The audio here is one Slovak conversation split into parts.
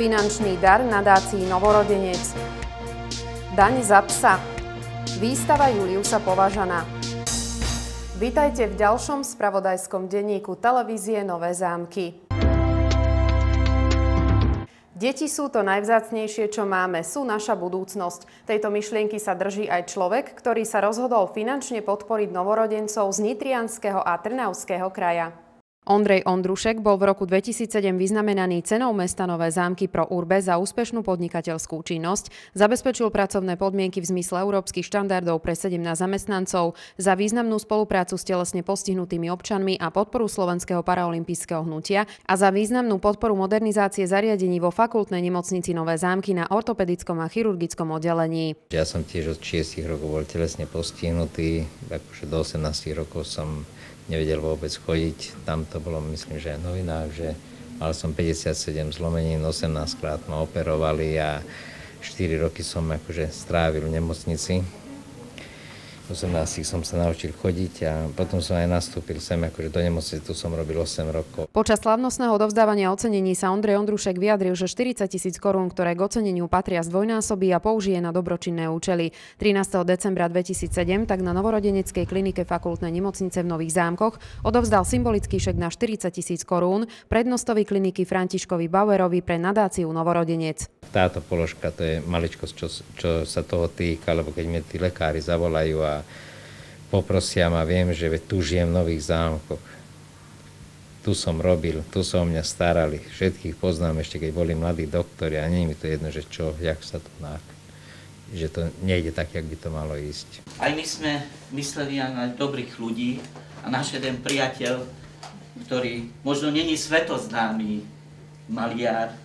Finančný dar nadácii Novorodenec. Daň za psa. Výstava Juliusa Považana. Vítajte v ďalšom spravodajskom denníku televízie Nové zámky. Deti sú to najvzácnejšie, čo máme, sú naša budúcnosť. Tejto myšlienky sa drží aj človek, ktorý sa rozhodol finančne podporiť novorodencov z Nitrianskeho a Trnavského kraja. Ondrej Ondrušek bol v roku 2007 vyznamenaný cenou mesta Nové Zámky pro urbe za úspešnú podnikateľskú činnosť, zabezpečil pracovné podmienky v zmysle európskych štandardov pre 17 zamestnancov, za významnú spoluprácu s telesne postihnutými občanmi a podporu Slovenského paraolympijského hnutia a za významnú podporu modernizácie zariadení vo fakultnej nemocnici Nové Zámky na ortopedickom a chirurgickom oddelení. Ja som tiež od 6 rokov bol telesne postihnutý, akože do 18 rokov som nevedel vôbec chodiť. Tam to bolo, myslím, že aj v novinách, že mal som 57 zlomenín, 18 krát ma operovali a 4 roky som akože strávil v nemocnici. V 18 som sa naučil chodiť a potom som aj nastúpil sem akože do nemocnice, tu som robil 8 rokov. Počas slávnostného odovzdávania ocenení sa Ondrej Ondrušek vyjadril, že 40 000 korún, ktoré k oceneniu patria, zdvojnásobí a použije na dobročinné účely. 13. decembra 2007 tak na novorodeneckej klinike fakultnej nemocnice v Nových Zámkoch odovzdal symbolický šek na 40 000 korún prednostovi kliniky Františkovi Bauerovi pre nadáciu Novorodenec. Táto položka, to je maličkosť, čo sa toho týka, lebo keď mi tí lekári zavolajú a poprosia ma, viem, že tu žijem v Nových Zámkoch. Tu som robil, tu sa o mňa starali. Všetkých poznám ešte, keď boli mladí doktori a nie je mi to jedno, že čo, jak sa to že to nejde tak, jak by to malo ísť. Aj my sme mysleli na dobrých ľudí a náš jeden priateľ, ktorý možno není svetoznámy maliar,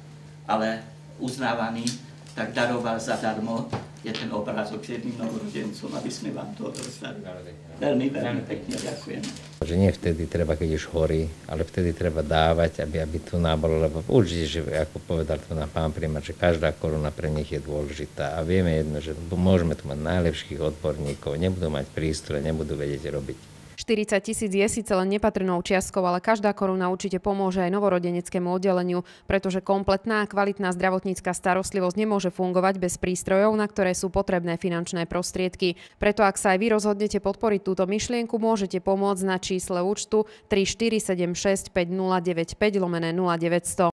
ale uznávaný, tak daroval zadarmo ten obrázok s jedným novorodencom, aby sme vám to odovzdali. Veľmi pekne ďakujem. Že nie vtedy treba, keď už horí, ale vtedy treba dávať, aby tu nábolo, lebo určite, že ako povedal tu na pán primár, že každá koruna pre nich je dôležitá. A vieme jedno, že môžeme tu mať najlepších odborníkov, nebudú mať prístroje, nebudú vedieť robiť. 40 000 je síce len nepatrnou čiastkou, ale každá koruna určite pomôže aj novorodeneckému oddeleniu, pretože kompletná a kvalitná zdravotnícka starostlivosť nemôže fungovať bez prístrojov, na ktoré sú potrebné finančné prostriedky. Preto ak sa aj vy rozhodnete podporiť túto myšlienku, môžete pomôcť na čísle účtu 3476 5095/0900.